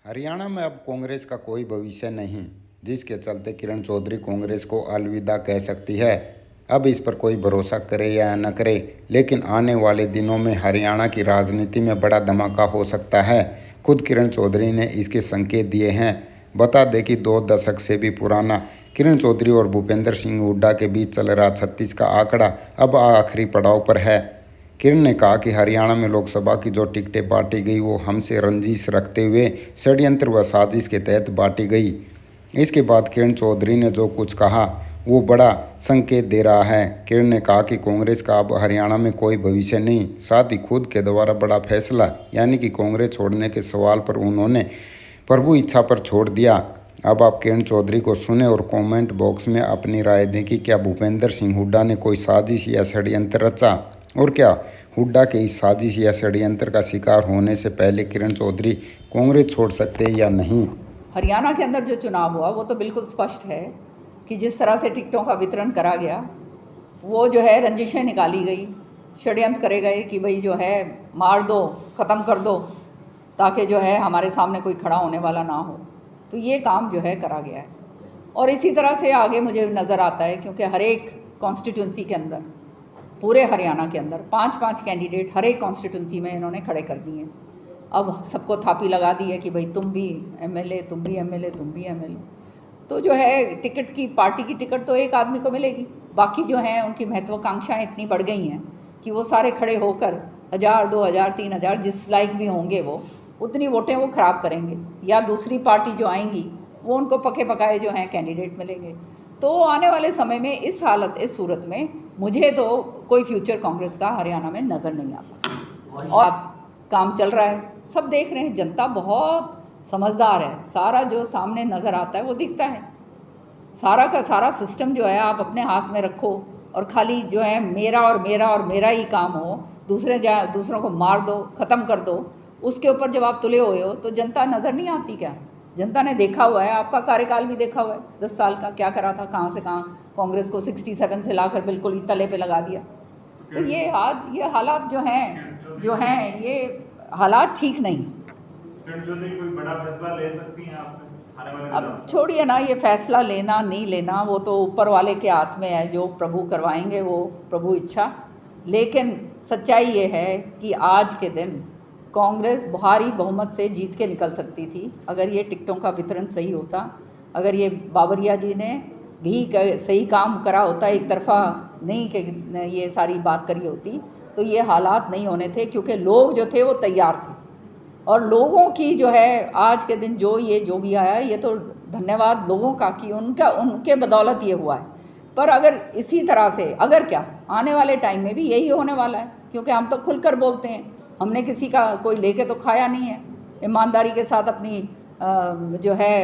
हरियाणा में अब कांग्रेस का कोई भविष्य नहीं, जिसके चलते किरण चौधरी कांग्रेस को अलविदा कह सकती है। अब इस पर कोई भरोसा करे या न करे, लेकिन आने वाले दिनों में हरियाणा की राजनीति में बड़ा धमाका हो सकता है। खुद किरण चौधरी ने इसके संकेत दिए हैं। बता दें कि 2 दशक से भी पुराना किरण चौधरी और भूपेंद्र सिंह हुड्डा के बीच चल रहा 36 का आंकड़ा अब आखिरी पड़ाव पर है। किरण ने कहा कि हरियाणा में लोकसभा की जो टिकटें बांटी गई वो हमसे रंजिश रखते हुए षड्यंत्र व साजिश के तहत बांटी गई। इसके बाद किरण चौधरी ने जो कुछ कहा वो बड़ा संकेत दे रहा है। किरण ने कहा कि कांग्रेस का अब हरियाणा में कोई भविष्य नहीं। साथ ही खुद के द्वारा बड़ा फैसला यानी कि कांग्रेस छोड़ने के सवाल पर उन्होंने प्रभु इच्छा पर छोड़ दिया। अब आप किरण चौधरी को सुने और कमेंट बॉक्स में अपनी राय दें कि क्या भूपेंद्र सिंह हुड्डा ने कोई साजिश या षड्यंत्र रचा, और क्या हुड्डा के इस साजिश या षड्यंत्र का शिकार होने से पहले किरण चौधरी कांग्रेस छोड़ सकते हैं या नहीं। हरियाणा के अंदर जो चुनाव हुआ वो तो बिल्कुल स्पष्ट है कि जिस तरह से टिकटों का वितरण करा गया, वो जो है रंजिशें निकाली गई, षड्यंत्र करे गए कि भाई जो है मार दो, ख़त्म कर दो, ताकि जो है हमारे सामने कोई खड़ा होने वाला ना हो। तो ये काम जो है करा गया है और इसी तरह से आगे मुझे नज़र आता है, क्योंकि हर एक कॉन्स्टिट्यूंसी के अंदर, पूरे हरियाणा के अंदर 5-5 कैंडिडेट हर एक कॉन्स्टिट्यूंसी में इन्होंने खड़े कर दिए। अब सबको थापी लगा दी है कि भाई तुम भी एमएलए, तुम भी एमएलए, तुम भी एमएलए। तो जो है टिकट की, पार्टी की टिकट तो एक आदमी को मिलेगी, बाकी जो हैं उनकी महत्वाकांक्षाएं इतनी बढ़ गई हैं कि वो सारे खड़े होकर 1000, 2000, 3000 जिस लायक भी होंगे वो उतनी वोटें वो ख़राब करेंगे, या दूसरी पार्टी जो आएंगी वो उनको पके पकाए जो हैं कैंडिडेट मिलेंगे। तो आने वाले समय में इस हालत, इस सूरत में मुझे तो कोई फ्यूचर कांग्रेस का हरियाणा में नज़र नहीं आता। और काम चल रहा है, सब देख रहे हैं, जनता बहुत समझदार है, सारा जो सामने नज़र आता है वो दिखता है। सारा का सारा सिस्टम जो है आप अपने हाथ में रखो और खाली जो है मेरा और मेरा और मेरा ही काम हो, दूसरों को मार दो, ख़त्म कर दो, उसके ऊपर जब आप तुले हुए हो तो जनता नज़र नहीं आती क्या? जनता ने देखा हुआ है, आपका कार्यकाल भी देखा हुआ है, 10 साल का क्या करा था, कहाँ से कहाँ कांग्रेस को 67 से लाकर बिल्कुल ही तले पे लगा दिया। तो ये हालात जो हैं ये हालात ठीक नहीं। कोई बड़ा फैसला ले सकती हैं आप आने वाले दिनों में? अब छोड़िए ना, ये फैसला लेना नहीं लेना वो तो ऊपर वाले के हाथ में है, जो प्रभु करवाएंगे वो प्रभु इच्छा। लेकिन सच्चाई ये है कि आज के दिन कांग्रेस भारी बहुमत से जीत के निकल सकती थी अगर ये टिकटों का वितरण सही होता, अगर ये बावरिया जी ने भी सही काम करा होता, एक तरफा नहीं कि ये सारी बात करी होती, तो ये हालात नहीं होने थे। क्योंकि लोग जो थे वो तैयार थे और लोगों की जो है आज के दिन जो भी आया, ये तो धन्यवाद लोगों का कि उनके बदौलत ये हुआ है। पर अगर इसी तरह से अगर क्या आने वाले टाइम में भी यही होने वाला है, क्योंकि हम तो खुलकर बोलते हैं, हमने किसी का कोई लेके तो खाया नहीं है, ईमानदारी के साथ अपनी जो है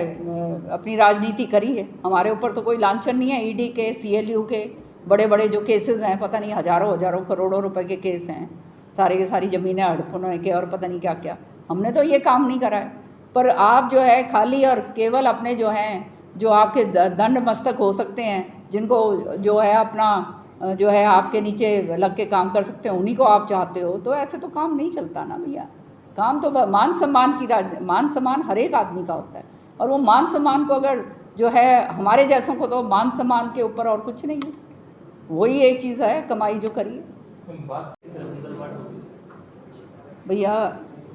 अपनी राजनीति करी है। हमारे ऊपर तो कोई लांछन नहीं है। ईडी के, सीएलयू के बड़े बड़े जो केसेस हैं, पता नहीं हज़ारों करोड़ों रुपए के केस हैं, सारे के सारी ज़मीनें हड़पने के और पता नहीं क्या क्या, हमने तो ये काम नहीं करा है। पर आप जो है खाली और केवल अपने जो हैं, जो आपके दंड मस्तक हो सकते हैं, जिनको जो है अपना जो है आपके नीचे लग के काम कर सकते हैं, उन्हीं को आप चाहते हो, तो ऐसे तो काम नहीं चलता ना भैया। काम तो मान सम्मान हर एक आदमी का होता है, और वो मान सम्मान को अगर जो है हमारे जैसों को तो मान सम्मान के ऊपर और कुछ नहीं है, वही एक चीज़ है कमाई जो करिए। भैया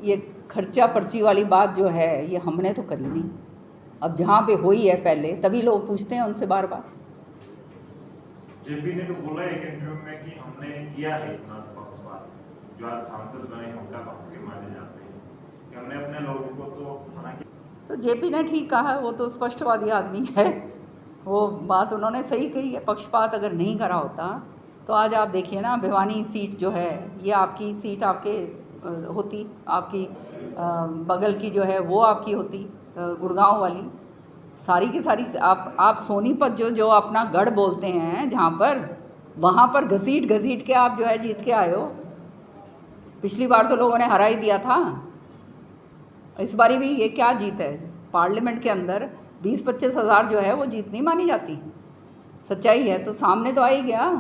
ये खर्चा पर्ची वाली बात जो है ये हमने तो करी नहीं। अब जहाँ पे हुई है पहले, तभी लोग पूछते हैं उनसे बार बार। जेपी ने तो बोला एक इंटरव्यू में कि हमने किया है इतना पक्षपात, जो आज सांसद बने उनका पक्ष के माने जाते हैं कि हमने अपने लोगों को तो हालांकि। तो जेपी ने ठीक कहा, वो तो स्पष्टवादी आदमी है, वो बात उन्होंने सही कही है। पक्षपात अगर नहीं करा होता तो आज आप देखिए ना, भिवानी सीट जो है ये आपकी सीट आपके होती, आपकी बगल की जो है वो आपकी होती, गुड़गांव वाली सारी की सारी। आप सोनीपत जो अपना गढ़ बोलते हैं जहाँ पर, वहाँ पर घसीट के आप जो है जीत के आए हो। पिछली बार तो लोगों ने हरा ही दिया था, इस बारी भी ये क्या जीत है? पार्लियामेंट के अंदर 20-25 हज़ार जो है वो जीत नहीं मानी जाती। सच्चाई है तो सामने तो आ ही गया,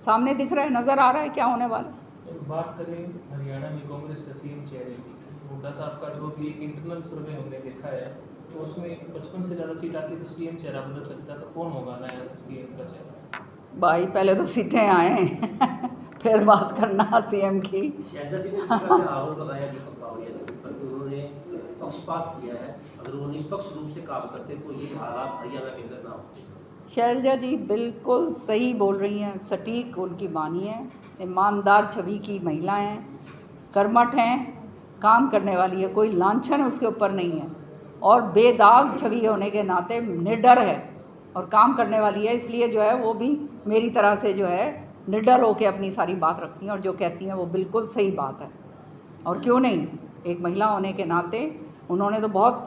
सामने दिख रहा है, नज़र आ रहा है क्या होने वाला। बात करें हरियाणा में कांग्रेस का सीएम चेहरे की, हुड्डा साहब का जो भी एक इंटरनल सर्वे हमने देखा है, तो उसमें 55 से ज़्यादा सीट आती तो सीएम चेहरा बदल सकता, तो कौन होगा नया सीएम का चेहरा? भाई पहले तो सीटें आए फिर बात करना सीएम की। शैलजा जी ने जिस तरह से आरोप लगाया दीपक बावरिया जी पर कि उन्होंने पक्षपात किया है, अगर वो निष्पक्ष रूप से काम करते तो ये हालात हरियाणा के अंदर ना होते। शैलजा जी बिल्कुल सही बोल रही हैं, सटीक उनकी बानी है। ईमानदार छवि की महिला हैं, कर्मठ हैं, काम करने वाली है, कोई लांछन उसके ऊपर नहीं है और बेदाग छवि होने के नाते निडर है और काम करने वाली है। इसलिए जो है वो भी मेरी तरह से जो है निडर होकर अपनी सारी बात रखती हैं और जो कहती हैं वो बिल्कुल सही बात है। और क्यों नहीं, एक महिला होने के नाते उन्होंने तो बहुत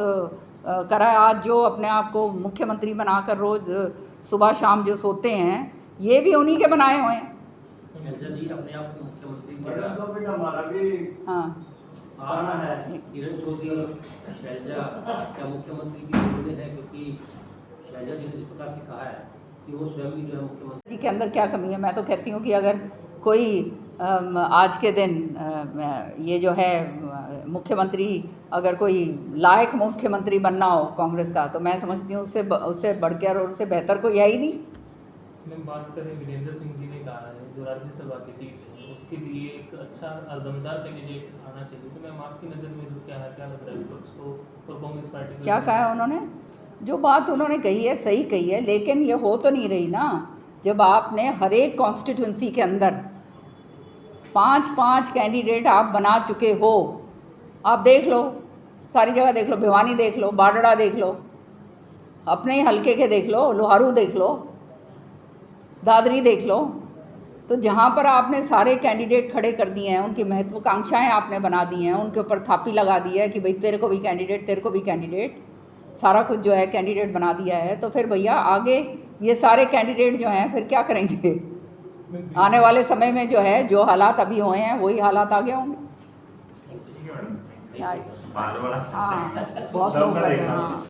करा है। आज जो अपने आप को मुख्यमंत्री बनाकर रोज़ सुबह शाम जो सोते हैं, ये भी उन्हीं के बनाए हुए हैं। शैलजा जी अपने आप को मुख्यमंत्री मैडम तो बेटा हमारा भी हाँ, आना है। किरण चौधरी शैलजा क्या मुख्यमंत्री की जोड़ में है, क्योंकि शैलजा जी ने जिस प्रकार से कहा है कि वो स्वयं भी जो है मुख्यमंत्री जी के अंदर क्या कमी है? मैं तो कहती हूँ कि अगर कोई आज के दिन ये जो है मुख्यमंत्री, अगर कोई लायक मुख्यमंत्री बनना हो कांग्रेस का, तो मैं समझती हूँ उससे बढ़कर और उससे बेहतर कोई है ही नहीं। मैं बात करें वीरेंद्र सिंह जी ने कहा है जो राज्यसभा की सीट है उसके लिए एक अच्छा और दमदार कैंडिडेट आना चाहिए, तो मैम आपकी नज़र में जो क्या है, क्या लग रहा है विपक्ष को और कांग्रेस पार्टी को? क्या कहा है उन्होंने? जो बात उन्होंने कही है सही कही है, लेकिन ये हो तो नहीं रही ना। जब आपने हर एक कॉन्स्टिट्यूंसी के अंदर 5-5 कैंडिडेट आप बना चुके हो, आप देख लो, सारी जगह देख लो, भिवानी देख लो, बाडड़ा देख लो, अपने ही हलके के देख लो, लोहारू देख लो, दादरी देख लो, तो जहाँ पर आपने सारे कैंडिडेट खड़े कर दिए हैं, उनकी महत्वाकांक्षाएं आपने बना दी हैं, उनके ऊपर थापी लगा दी है कि भाई तेरे को भी कैंडिडेट, तेरे को भी कैंडिडेट, सारा कुछ जो है कैंडिडेट बना दिया है, तो फिर भैया आगे ये सारे कैंडिडेट जो हैं फिर क्या करेंगे? आने वाले समय में जो है जो हालात अभी हुए हैं वही हालात आगे होंगे। ठीक है मैडम, बार बार हाँ, बहुत सबका लोग देखना। हाँ।